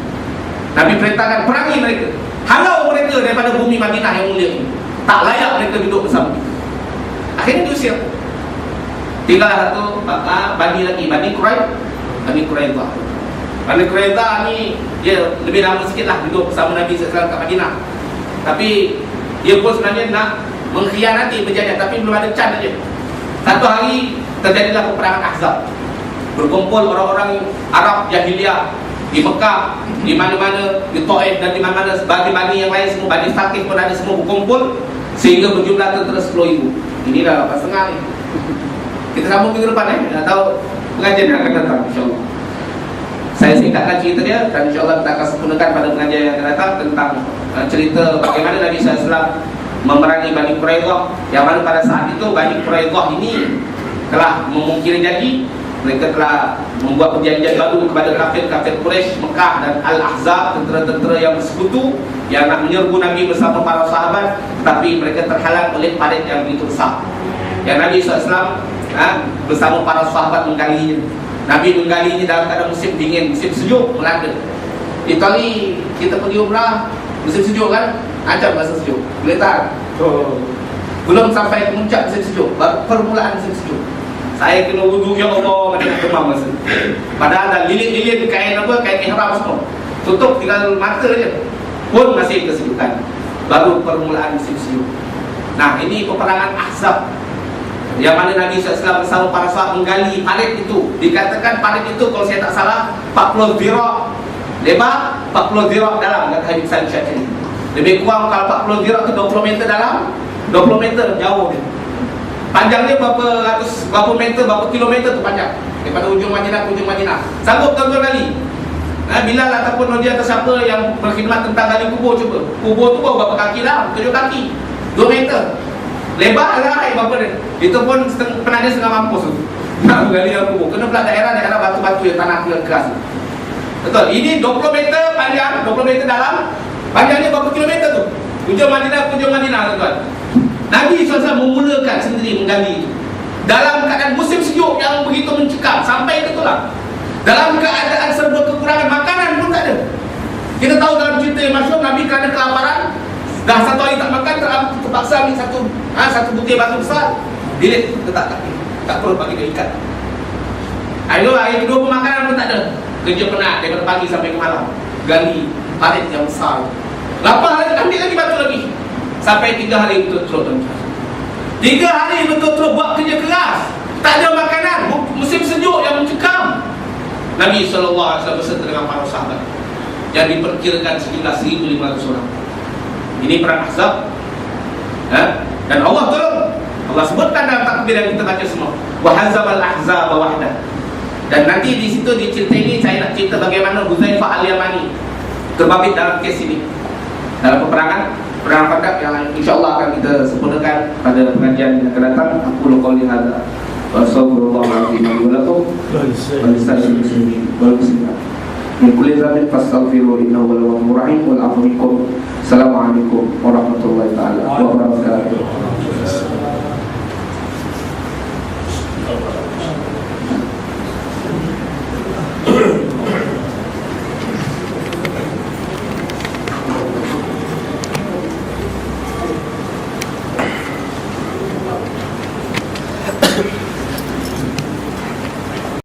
Nabi perintahkan perangi mereka, halau mereka daripada bumi Madinah yang mulia ini. Tak layak mereka duduk bersama kita. Akhirnya diusir. Tinggal satu Bani lagi, Bani Quraidah. Bani Quraidah ni dia lebih lama sikit lah duduk bersama Nabi SAW kat Madinah. Tapi dia pun sebenarnya nak mengkhianati perjanjian, tapi belum ada can aja. Satu hari terjadilah peperangan Ahzab. Berkumpul orang-orang Arab Jahiliyah di Mekah, di mana-mana, di Taif dan di mana-mana, bani-bani yang lain semua, Bani Saqif pun ada, semua berkumpul sehingga berjumlah tentera 10,000. Ini dah 8,500 ni. Kita sambung minggu depan tahu pengajian yang akan datang insya-Allah. Saya singkatkan cerita dia dan insya-Allah kita akan sempurnakan pada pengajian yang akan datang tentang cerita bagaimana Nabi SAW memerangi Bani Quraidah, yang mana pada saat itu Bani Quraidah ini telah memungkiri janji. Mereka telah membuat perjanjian baru kepada kafir-kafir Quraisy, Mekah dan Al-Ahzab, tentera-tentera yang bersekutu yang nak menyerbu Nabi bersama para sahabat, tetapi mereka terhalang oleh parit yang begitu besar. Yang Nabi SAW bersama para sahabat menggalinya. Nabi menggalinya dalam keadaan musim dingin, musim sejuk melanda. Itali kita pergi umrah musim sejuk kan, acap masa sejuk, boleh tahan. Belum sampai ke puncak musim sejuk, baru permulaan musim sejuk. Saya kena wudu, ya Allah, macam nak demam masa. Padahal dah lilit-lilit kain ihram semua, tutup tinggal mata je, pun masih kesejukan. Baru permulaan musim sejuk. Nah, ini peperangan Ahzab, yang mana Nabi SAW bersama para sahabat menggali parit itu. Dikatakan parit itu kalau saya tak salah 40 zira' lebar 40 zirah dalam, kata Habib Salim Syakiri. Lebih kurang kalau 40 zirah tu 20 meter dalam, 20 meter jauh dia. Panjangnya berapa meter, berapa kilometer tu panjang, daripada ujung Madinah ke ujung Madinah. Sanggup tuan-tuan gali? Bilal ataupun Nadia atau siapa yang berkhidmat tentang gali kubur, cuba. Kubur tu berapa kaki dalam? 7 kaki, 2 meter. Lebar lah berapa dia? Itu pun penat dia setengah mampus tu. Nak gali dalam kubur. Kena pula daerah batu-batu yang tanah yang keras. Betul. Ini 20 meter panjang, 20 meter dalam. Panjangnya berapa kilometer tu? Ujung Madinah ke ujung Madinah, tuan-tuan. Nabi SAW memulakan sendiri menggali itu dalam keadaan musim sejuk yang begitu mencekam. Sampai itu lah, dalam keadaan serba kekurangan makanan pun tak ada. Kita tahu dalam cerita yang masyhur, Nabi kerana kelaparan, dah satu hari tak makan, terpaksa ambil satu butir batu besar, dilit letak kaki, tak perlu bagi dia ikat. Hari kedua pun makanan pun tak ada. Kerja penat daripada pagi sampai ke malam, gali parit yang besar. Lapar lagi, ambil lagi batu lagi. Sampai 3 hari betul-betul. 3 hari betul-betul buat kerja keras, tak ada makanan, musim sejuk yang mencekam. Nabi SAW beserta dengan para sahabat yang diperkirakan sejumlah 1,500 orang. Ini perang Ahzab. Dan Allah tolong. Allah sebutkan dalam takbir yang kita baca semua, wa hazabal ahzab wahdah. Dan nanti di situ di cerita ini saya nak cerita bagaimana Huzaifah Al-Yamani terbabit dalam kes ini, dalam peperangan Khandaq yang insya-Allah akan kita sempurnakan pada pengajian yang akan datang. Aku qouli hadza wa sallallahu alaihi wa lakum wa lisairil muslimin wal muslimat min kulli dhanbin fastaghfiruhu innahu huwal ghafurur rahim wal 'afwu minkum. Assalamualaikum warahmatullahi taala wabarakatuh.